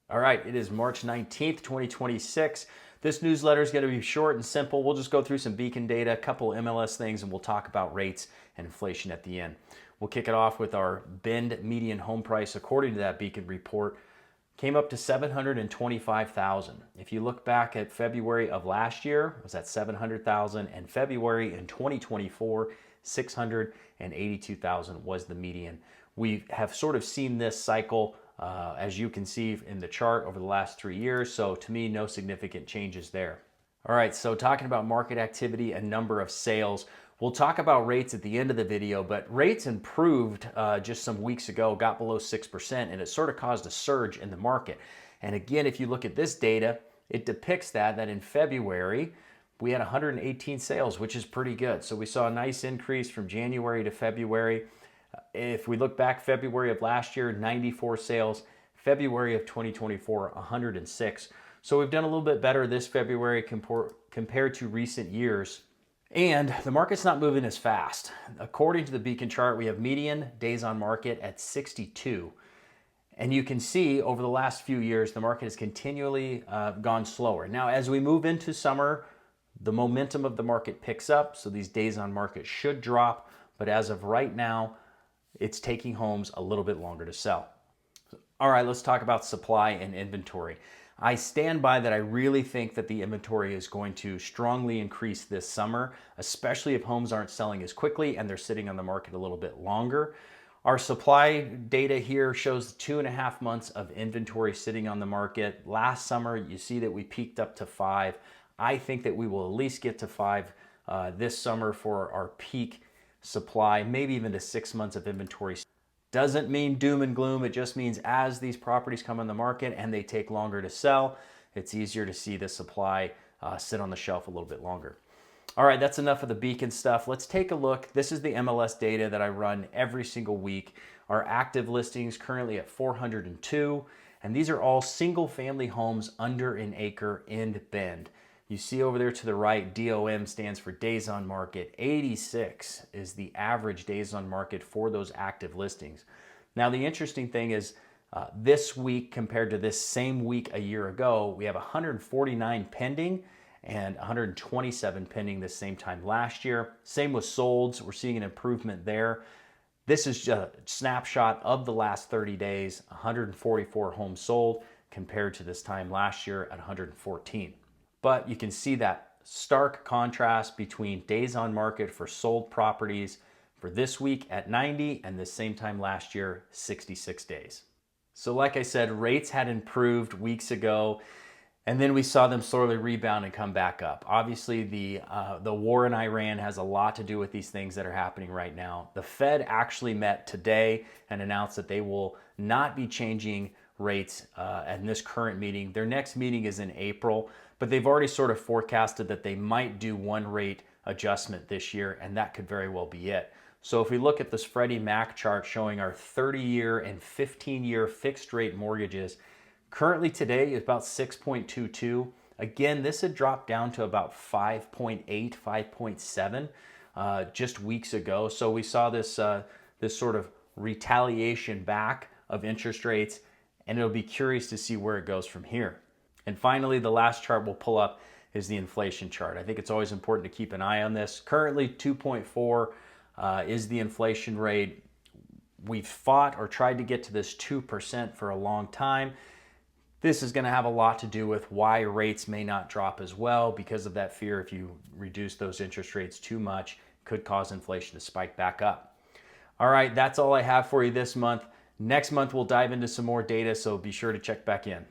All right, it is March 19th, 2026. This newsletter is going to be short and simple. We'll just go through some beacon data, a couple MLS things, and we'll talk about rates and inflation at the end. We'll kick it off with our Bend median home price, according to that beacon report, came up to 725,000. If you look back at February of last year, it was at 700,000, and February in 2024, 682,000 was the median. We have sort of seen this cycle as you can see in the chart over the last 3 years. So to me, no significant changes there. All right, so talking about market activity and number of sales, we'll talk about rates at the end of the video, but rates improved just some weeks ago, got below 6%, and it sort of caused a surge in the market. And again, if you look at this data, it depicts that in February, we had 118 sales, which is pretty good. So we saw a nice increase from January to February. If we look back February of last year, 94 sales. February of 2024, 106. So we've done a little bit better this February compared to recent years. And the market's not moving as fast. According to the beacon chart, we have median days on market at 62. And you can see over the last few years, the market has continually gone slower. Now, as we move into summer, the momentum of the market picks up. So these days on market should drop. But as of right now, it's taking homes a little bit longer to sell. All right, let's talk about supply and inventory. I stand by that. I really think that the inventory is going to strongly increase this summer, especially if homes aren't selling as quickly and they're sitting on the market a little bit longer. Our supply data here shows 2.5 months of inventory sitting on the market. Last summer, you see that we peaked up to 5. I think that we will at least get to 5 this summer for our peak supply, maybe even to 6 months of inventory. Doesn't mean doom and gloom. It just means as these properties come on the market and they take longer to sell, it's easier to see the supply sit on the shelf a little bit longer. All right, that's enough of the beacon stuff. Let's take a look. This is the MLS data that I run every single week. Our active listings currently at 402, and these are all single family homes under an acre in Bend. You see over there to the right, DOM stands for days on market. 86 is the average days on market for those active listings. Now, the interesting thing is this week compared to this same week a year ago, we have 149 pending and 127 pending this same time last year. Same with solds. We're seeing an improvement there. This is just a snapshot of the last 30 days, 144 homes sold compared to this time last year at 114. But you can see that stark contrast between days on market for sold properties for this week at 90 and the same time last year, 66 days. So like I said, rates had improved weeks ago, and then we saw them slowly rebound and come back up. Obviously, the war in Iran has a lot to do with these things that are happening right now. The Fed actually met today and announced that they will not be changing rates in this current meeting. Their next meeting is in April, but they've already sort of forecasted that they might do one rate adjustment this year, and that could very well be it. So if we look at this Freddie Mac chart showing our 30-year and 15-year fixed rate mortgages, currently today is about 6.22. Again, this had dropped down to about 5.8, 5.7 just weeks ago. So we saw this, this sort of retaliation back of interest rates, and it'll be curious to see where it goes from here. And finally, the last chart we'll pull up is the inflation chart. I think it's always important to keep an eye on this. Currently, 2.4 is the inflation rate. We've fought or tried to get to this 2% for a long time. This is going to have a lot to do with why rates may not drop as well, because of that fear if you reduce those interest rates too much, could cause inflation to spike back up. All right, that's all I have for you this month. Next month, we'll dive into some more data, so be sure to check back in.